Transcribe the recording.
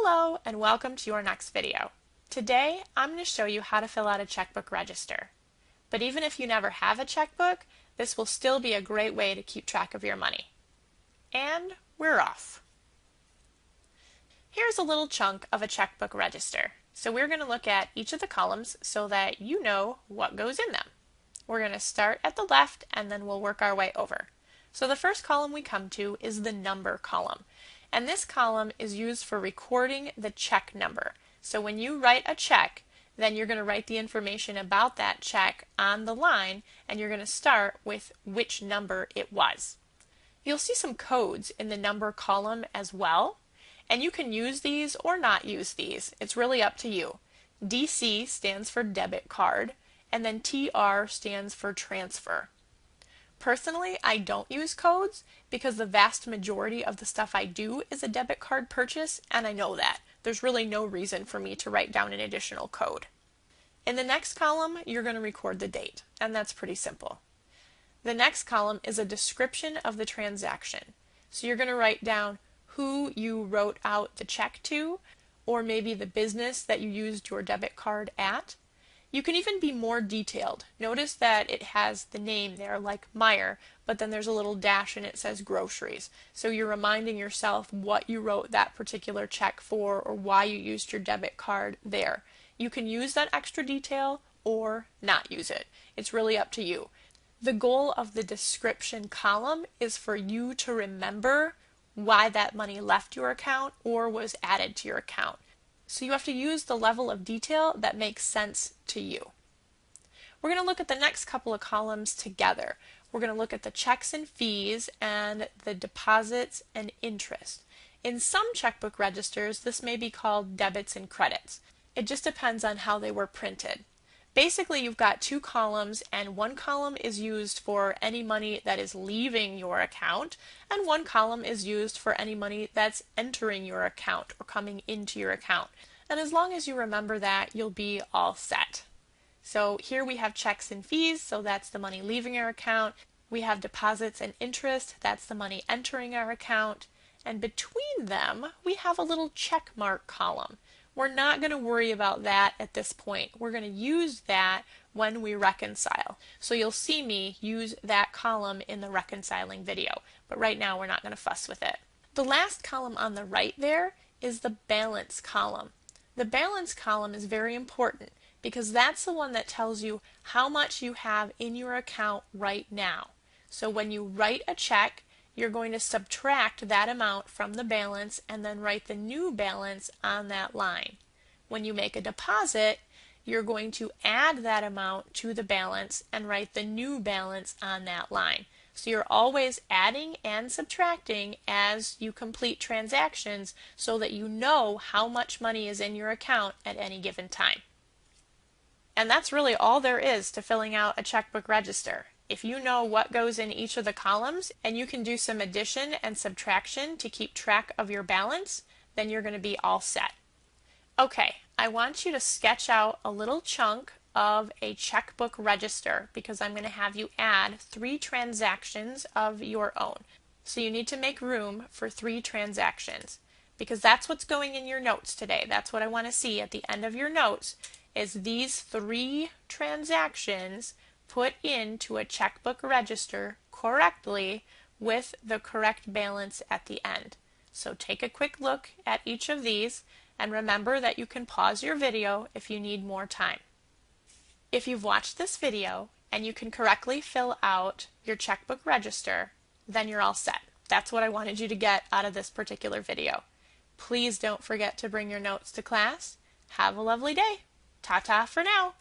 Hello and welcome to your next video. Today I'm going to show you how to fill out a checkbook register. But even if you never have a checkbook, this will still be a great way to keep track of your money. And we're off. Here's a little chunk of a checkbook register. So we're going to look at each of the columns so that you know what goes in them. We're going to start at the left and then we'll work our way over. So the first column we come to is the number column. And this column is used for recording the check number. So when you write a check, then you're going to write the information about that check on the line, and you're going to start with which number it was. You'll see some codes in the number column as well, and you can use these or not use these. It's really up to you. DC stands for debit card, and then TR stands for transfer. Personally, I don't use codes because the vast majority of the stuff I do is a debit card purchase, and I know that. There's really no reason for me to write down an additional code. In the next column, you're going to record the date, and that's pretty simple. The next column is a description of the transaction. So you're going to write down who you wrote out the check to, or maybe the business that you used your debit card at. You can even be more detailed. Notice that it has the name there, like Meijer, but then there's a little dash and it says groceries. So you're reminding yourself what you wrote that particular check for or why you used your debit card there. You can use that extra detail or not use it. It's really up to you. The goal of the description column is for you to remember why that money left your account or was added to your account. So you have to use the level of detail that makes sense to you. We're going to look at the next couple of columns together. We're going to look at the checks and fees and the deposits and interest. In some checkbook registers, this may be called debits and credits. It just depends on how they were printed. Basically, you've got two columns, and one column is used for any money that is leaving your account, and one column is used for any money that's entering your account or coming into your account. And as long as you remember that, you'll be all set. So here we have checks and fees, so that's the money leaving our account. We have deposits and interest, that's the money entering our account. And between them, we have a little check mark column. We're not going to worry about that at this point. We're going to use that when we reconcile. So you'll see me use that column in the reconciling video, but right now we're not going to fuss with it. The last column on the right there is the balance column. The balance column is very important because that's the one that tells you how much you have in your account right now. So when you write a check, you're going to subtract that amount from the balance and then write the new balance on that line. When you make a deposit, you're going to add that amount to the balance and write the new balance on that line. So you're always adding and subtracting as you complete transactions so that you know how much money is in your account at any given time. And that's really all there is to filling out a checkbook register. If you know what goes in each of the columns and you can do some addition and subtraction to keep track of your balance, then you're going to be all set. Okay, I want you to sketch out a little chunk of a checkbook register because I'm going to have you add 3 transactions of your own. So you need to make room for 3 transactions because that's what's going in your notes today. That's what I want to see at the end of your notes is these 3 transactions put into a checkbook register correctly with the correct balance at the end. So take a quick look at each of these and remember that you can pause your video if you need more time. If you've watched this video and you can correctly fill out your checkbook register, then you're all set. That's what I wanted you to get out of this particular video. Please don't forget to bring your notes to class. Have a lovely day. Ta-ta for now.